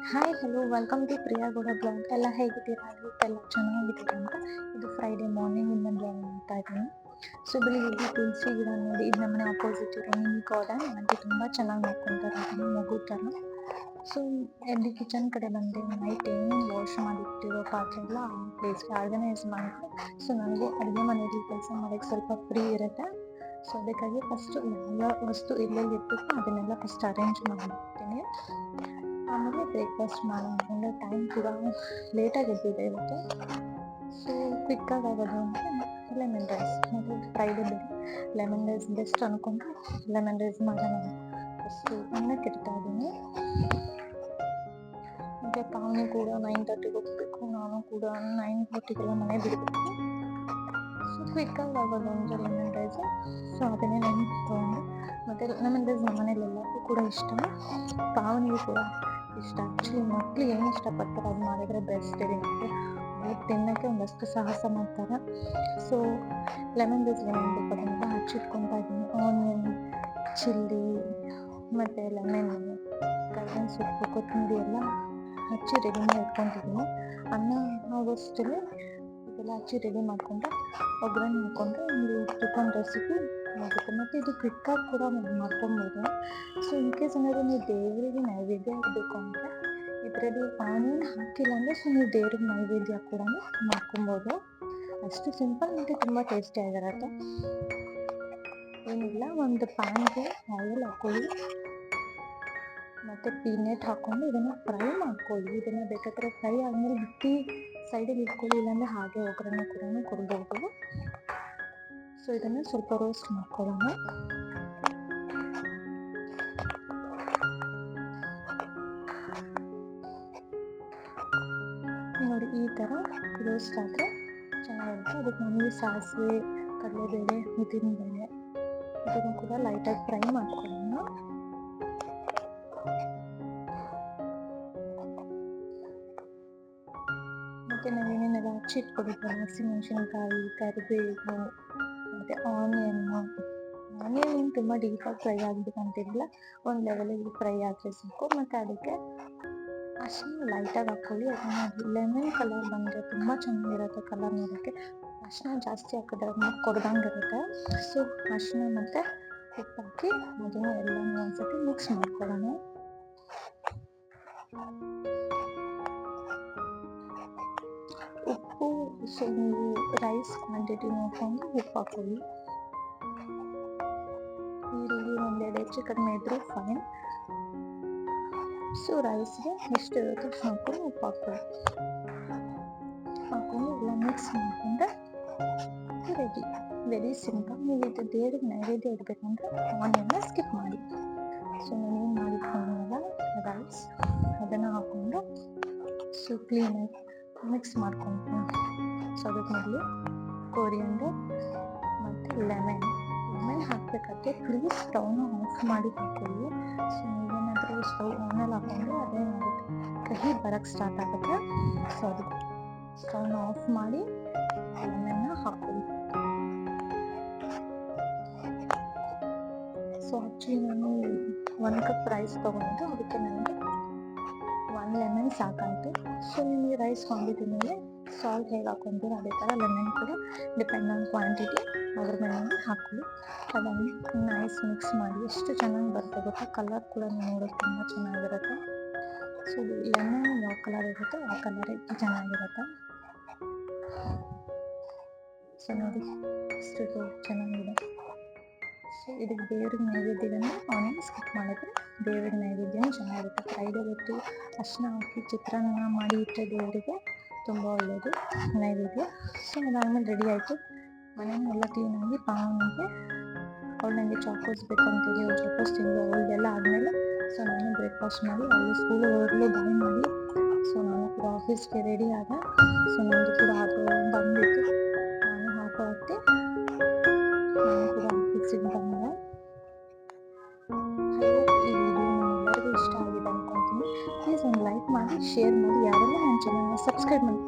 Hi hello welcome to Priya Gowda blog. ಎಲ್ಲ ಹೇಗಿದ್ದೀರಾ? ಇವತ್ತೆಲ್ಲ ಚೆನ್ನಾಗಿದ್ದೀರಾ ಅಂತ. ಇದು ಫ್ರೈಡೇ ಮಾರ್ನಿಂಗ್ ಇಂದ ಬ್ಲಾಗ್ ಮಾಡ್ತಾ ಇದ್ದೀನಿ. ಸೊ ಬೆಳಿಗ್ಗೆ ತುಳಸಿ ಗಿಡ ನೋಡಿ, ಇದು ನಮ್ಮನೆ ಅಪೋಸಿಟ್ ಇರೋ ಮಿನಿ ಗಾರ್ಡನ್. ಆಂಟಿ ತುಂಬ ಚೆನ್ನಾಗಿ ನೋಡ್ಕೊತಾರೆ ಅದನ್ನು ಮಗು ಥರ. ಸೊ ಎಲ್ಲಿ ಕಿಚನ್ ಕಡೆ ಬಂದೆ, ನೈಟ್ ಏನು ವಾಶ್ ಮಾಡಿಟ್ಟಿರೋ ಪಾತ್ರೆ ಎಲ್ಲ ಆ ಪ್ಲೇಸ್ಗೆ ಆರ್ಗನೈಸ್ ಮಾಡಿದ್ರೆ ಸೊ ನನಗೂ ಅಡುಗೆ ಮನೆಯಲ್ಲಿ ಕೆಲಸ ಮಾಡೋಕ್ಕೆ ಸ್ವಲ್ಪ ಫ್ರೀ ಇರುತ್ತೆ. ಸೊ ಅದಕ್ಕಾಗಿ ಫಸ್ಟು ಎಲ್ಲ ವಸ್ತು ಎಲ್ಲೆಲ್ಲಿ ಇರ್ಬೇಕು ಅದನ್ನೆಲ್ಲ ಫಸ್ಟ್ ಅರೇಂಜ್ ಮಾಡಿರ್ತೀನಿ. ಆಮೇಲೆ ಬ್ರೇಕ್ಫಾಸ್ಟ್ ಮಾಡೋಣ. ಟೈಮ್ ಕೂಡ ಲೇಟಾಗಿ ಎದ್ದಿದೆ ಇವತ್ತು. ಸೊ ಕ್ವಿಕ್ಕಾಗಿ ಆಗೋದು ಅಂದರೆ ಲೆಮನ್ ರೈಸ್. ಮತ್ತು ಫ್ರೈಡೇ ಬೇರೆ ಲೆಮನ್ ರೈಸ್ ಬೆಸ್ಟ್ ಅಂದ್ಕೊಂಡು ಲೆಮನ್ ರೈಸ್ ಮಾಡೋಣ ಫಸ್ಟು ಅನ್ನಕ್ಕೆ ಇಡ್ತಾ ಇದ್ದೀನಿ. ಮತ್ತು ಪಾವನಿ ಕೂಡ 9:30ಗೆ ಹೋಗಬೇಕು, ನಾನು ಕೂಡ 9:40ಗೆಲ್ಲ ಮನೆ ಬಿಡಬೇಕು. ಸೊ ಕ್ವಿಕ್ಕಾಗಿ ಆಗೋದು ಅಂದರೆ ಲೆಮನ್ ರೈಸು. ಸೊ ಅದನ್ನೇ ನಾನು ತೊಗೊಂಡು, ಮತ್ತು ಲೆಮನ್ ರೈಸ್ ನಮ್ಮ ಮನೇಲಿ ಎಲ್ಲರಿಗೂ ಕೂಡ ಇಷ್ಟ, ಪಾವನಿಗೂ ಕೂಡ ಇಷ್ಟ. ಆ್ಯಕ್ಚುಲಿ ಮಕ್ಕಳು ಏನು ಇಷ್ಟಪಡ್ತಾರೆ ಅದು ಮಾಡಿದರೆ ಬೆಸ್ಟ್ ಇರುತ್ತೆ. ಅವ್ರು ತಿನ್ನೋಕ್ಕೆ ಒಂದಷ್ಟು ಸಾಹಸ ಮಾಡ್ತಾರೆ. ಸೊ ಲೆಮನ್ ರೈಸ್ ಏನೇನು ಬೇಕು ಅದನ್ನೆಲ್ಲ ಹಚ್ಚಿಟ್ಕೊತಾ ಇದ್ದೀನಿ. ಆನಿಯನ್, ಚಿಲ್ಲಿ ಮತ್ತು ಲೆಮನ್ನು, ಕರ್ಬೇವಿನ ಸೊಪ್ಪು, ಕೊತ್ತಂಬರಿ ಎಲ್ಲ ಹಚ್ಚಿ ರೆಡಿ ಮಾಡಿ ಇಟ್ಕೊತಿದ್ದೀನಿ. ಅನ್ನ ಆಗೋಷ್ಟರಲ್ಲಿ ಇದೆಲ್ಲ ಹಚ್ಚಿ ರೆಡಿ ಮಾಡಿಕೊಂಡ್ರೆ ಒಗ್ಗರಣೆ ಹಾಕ್ಕೊಂಡ್ರೆ ಒಂದು ಟಿಫನ್ ರೆಸಿಪಿ ಆಗುತ್ತೆ. ಮತ್ತು ಇದು ಕ್ವಿಕ್ಕಾಗಿ ಕೂಡ ಮಾಡ್ಕೊಬೋದು. ಸೊ ಇನ್ ಕೇಸ್ ಏನಾದರೂ ನೀವು ದೇವರಿಗೆ ನೈವೇದ್ಯ ಆಗಬೇಕು ಅಂದರೆ ಇದರಲ್ಲಿ ಆನಿಯನ್ ಹಾಕಿಲ್ಲ ಅಂದರೆ ಸೊ ನೀವು ದೇವ್ರಿಗೆ ನೈವೇದ್ಯ ಕೂಡ ಮಾಡ್ಕೊಬೋದು. ಅಷ್ಟು ಸಿಂಪಲ್ ಮತ್ತು ತುಂಬ ಟೇಸ್ಟಿಯಾಗಿರುತ್ತೆ. ಏನಿಲ್ಲ, ಒಂದು ಪ್ಯಾನ್ಗೆ ಆಯಿಲ್ ಹಾಕ್ಕೊಳ್ಳಿ ಮತ್ತು ಪೀನಟ್ ಹಾಕ್ಕೊಂಡು ಇದನ್ನು ಫ್ರೈ ಮಾಡ್ಕೊಳ್ಳಿ. ಇದನ್ನು ಬೇಕಾದರೆ ಫ್ರೈ ಆದಮೇಲೆ ಬಿಟ್ಟು ಸೈಡಿಗೆ ಇಟ್ಕೊಳ್ಳಿ, ಇಲ್ಲಾಂದರೆ ಹಾಗೆ ಒಗ್ಗರಣೆ ಕೂಡ ಕೊಡ್ಬೋದು. ಸೊ ಇದನ್ನು ಸ್ವಲ್ಪ ರೋಸ್ಟ್ ಮಾಡ್ಕೊಳ್ಳೋಣ. ನೋಡಿ ಈ ಥರ ರೋಸ್ಟ್ ಆದರೆ ಚೆನ್ನಾಗಿರುತ್ತೆ. ಅದಕ್ಕೆ ನಮಗೆ ಸಾಸಿವೆ, ಕಡಲೆಬೇಳೆ, ಉದ್ದಿನಬೇಳೆ ಇದನ್ನು ಕೂಡ ಲೈಟಾಗಿ ಫ್ರೈ ಮಾಡ್ಕೊಳ್ಳೋಣ. ಮತ್ತು ನಾವೇನೇನೆಲ್ಲ ಹಚ್ಚಿಟ್ಕೊಡಿದ್ವಿ, ಹಸಿಮೆಣಸಿನ್ಕಾಯಿ, ಕರಿಬೇವು ಮತ್ತು ಆನಿಯನ್ನು ಏನು ತುಂಬ ಡೀಪಾಗಿ ಫ್ರೈ ಆಗಬೇಕಂತಿರಲಿಲ್ಲ, ಒಂದು ಲೆವೆಲಿಗೆ ಫ್ರೈ ಆದರೆ ಸಾಕು. ಮತ್ತು ಅದಕ್ಕೆ ಅರಿಶಿನ ಲೈಟಾಗಿ ಹಾಕ್ಕೊಳ್ಳಿ. ಅದನ್ನು ಲೆಮನ್ ಕಲರ್ ಬಂದರೆ ತುಂಬ ಚೆನ್ನಾಗಿರುತ್ತೆ ಕಲರ್ ನೋಡೋಕ್ಕೆ. ಅರಿಶಿನ ಜಾಸ್ತಿ ಹಾಕಿದ್ರೆ ಅದನ್ನು ಕೊಡ್ದಂಗೆ ಇರುತ್ತೆ. ಸೊ ಅರಿಶಿನ ಮತ್ತು ಉಪ್ಪು ಹಾಕಿ ಅದನ್ನು ಎಲ್ಲನೂ ಒಂದ್ಸತಿ ಮಿಕ್ಸ್ ಮಾಡ್ಕೊಳ್ಳೋಣ. ಉಪ್ಪು ಸೊ ನೀವು ರೈಸ್ ಕ್ವಾಂಟಿಟಿ ನೋಡಿಕೊಂಡು ಉಪ್ಪು ಹಾಕ್ಕೊಳ್ಳಿ. ಈರುಳ್ಳಿ 1-2 ಹೆಚ್ಚು ಕಡಿಮೆ ಇದ್ದರೂ ಫೈನ್. ಸೊ ರೈಸ್ಗೆ ಎಷ್ಟು ಇರುತ್ತೆ ಅಷ್ಟು ನೋಡ್ಕೊಂಡು ಉಪ್ಪು ಹಾಕ್ಕೊಂಡು ಎಲ್ಲ ಮಿಕ್ಸ್ ಮಾಡಿಕೊಂಡ್ರೆ ರೆಡಿ. Very simple. ನೀವು ಇದು ದೇವ್ರಿಗೆ ನೈವೇದ್ಯ ಇಡಬೇಕಂದ್ರೆ ಆನಿಯನ್ನ ಸ್ಕಿಪ್ ಮಾಡಿ. ಸೊ ನಾನೇನು ಮಾಡಿಟ್ಕೊಂಡಲ್ಲ ರೈಸ್ ಅದನ್ನು ಹಾಕ್ಕೊಂಡು ಸೊ ಕ್ಲೀನಾಗಿ ಮಿಕ್ಸ್ ಮಾಡ್ಕೊತೀನಿ. ಸೊ ಅದಕ್ಕೆ ಮೊದಲು ಕೊರಿಯಂಡರ್ ಮತ್ತು ಲೆಮನ್ ಹಾಕಬೇಕಾದ್ರೆ ಪ್ಲೀಸ್ ಸ್ಟವ್ನ ಆಫ್ ಮಾಡಿ ಹಾಕ್ಕೊಳ್ಳಿ. ಸೊ ನೀವೇನಾದರೂ ಸ್ಟವ್ ಆನಲ್ಲಿ ಹಾಕ್ಕೊಂಡ್ರೆ ಅದೇನಾಗುತ್ತೆ, ಕಹಿ ಬರೋಕ್ಕೆ ಸ್ಟಾರ್ಟ್ ಆಗುತ್ತೆ. ಸೊ ಅದಕ್ಕೆ ಸ್ಟವ್ನ ಆಫ್ ಮಾಡಿ ಲೆಮನ್ನ ಹಾಕ್ಕೊಳ್ಳಿ. ಸೊ ಆ್ಯಕ್ಚುಲಿ ನಾನು 1 ಕಪ್ ರೈಸ್ ತೊಗೊಂಡು ಅದಕ್ಕೆ ನನಗೆ 1 ಲೆಮನ್ ಸಾಕಾಯಿತು. ಸೊ ನಿಮಗೆ ರೈಸ್ ಕ್ವಾಂಟಿಟಿ ಮೇಲೆ ಸಾಲ್ಟ್ ಹೇಗೆ ಹಾಕ್ಕೊಂತೀರ ಅದೇ ಥರ ಲೆಮನ್ ಕೂಡ ಡಿಪೆಂಡ್ ಆನ್ ಕ್ವಾಂಟಿಟಿ ಅದ್ರ ಮೇಲೆ ಹಾಕ್ಕೊಳ್ಳಿ. ಅದನ್ನು ನೈಸ್ ಮಿಕ್ಸ್ ಮಾಡಿ. ಎಷ್ಟು ಚೆನ್ನಾಗಿ ಬರುತ್ತೆ ಗೊತ್ತಾ, ಕಲರ್ ಕೂಡ ನೋಡೋಕ್ಕೆ ತುಂಬ ಚೆನ್ನಾಗಿರುತ್ತೆ. ಸೊ ಲೆಮನ್ ಯಾವ ಕಲರ್ ಇರುತ್ತೆ ಆ ಕಲರೇ ಚೆನ್ನಾಗಿರುತ್ತೆ. ಸೊ ನೋಡಿ ಎಷ್ಟು ಚೆನ್ನಾಗಿದೆ. ಸೊ ಇದಕ್ಕೆ ದೇವ್ರಿಗೆ ನೈವೇದ್ಯವನ್ನು ಆನಿಯನ್ ಸ್ಕಿಪ್ ಮಾಡಿದ್ರೆ ದೇವ್ರಿಗೆ ನೈವೇದ್ಯನೂ ಚೆನ್ನಾಗಿರುತ್ತೆ. ಫ್ರೈಡೇ ಹೊತ್ತು ಅರಿಶಿನ ಹಾಕಿ ಚಿತ್ರಾನ್ನ ಮಾಡಿ ಇಟ್ಟರೆ ದೇವರಿಗೆ ತುಂಬ ಒಳ್ಳೆಯದು ನೈವೇದ್ಯ. ಸೊ ಅದಾದಮೇಲೆ ರೆಡಿ ಆಯಿತು. ಮನೆಯೆಲ್ಲ ಕ್ಲೀನಾಗಿ ಪಾವನಿಗೆ ಅವಳು ನನಗೆ ಚಾಕೋಸ್ ಬೇಕಂತೇಳಿ ಅವಳು ಚಾಕೋಸ್ ತಿಂದು ಅವಳಿಗೆಲ್ಲ ಆದಮೇಲೆ ಸೊ ನಾನು ಬ್ರೇಕ್ಫಾಸ್ಟ್ ಮಾಡಿ ಅವಳು ಸ್ಕೂಲಿಗೆ ಹೋಗಲು ಬಾಯ್ ಮಾಡಿ ಸೊ ನಾನು ಕೂಡ ಆಫೀಸ್ಗೆ ರೆಡಿ ಆದ. ಸೊ ನಮ್ಮದು ಕೂಡ ಆಟೋ ಬಂದಿತ್ತು, ನಾನು ಆಟೋ ಹತ್ತಿ ನಾನು ಕೂಡ ಆಫೀಸಿಗೆ ಬಂದೆ. ಈ ವಿಡಿಯೋ ನಿಮ್ಮೆಲ್ಲರಿಗೂ ಇಷ್ಟ ಆಗಿದೆ ಅಂದ್ಕೊತೀನಿ. ಪ್ಲೀಸ್ ಒಂದು ಲೈಕ್ ಮಾಡಿ, ಶೇರ್ ಮಾಡಿ, ಯಾರೆಲ್ಲ ನನ್ನ ಚಾನಲ್ನ ಸಬ್ಸ್ಕ್ರೈಬ್ ಮಾಡಿ.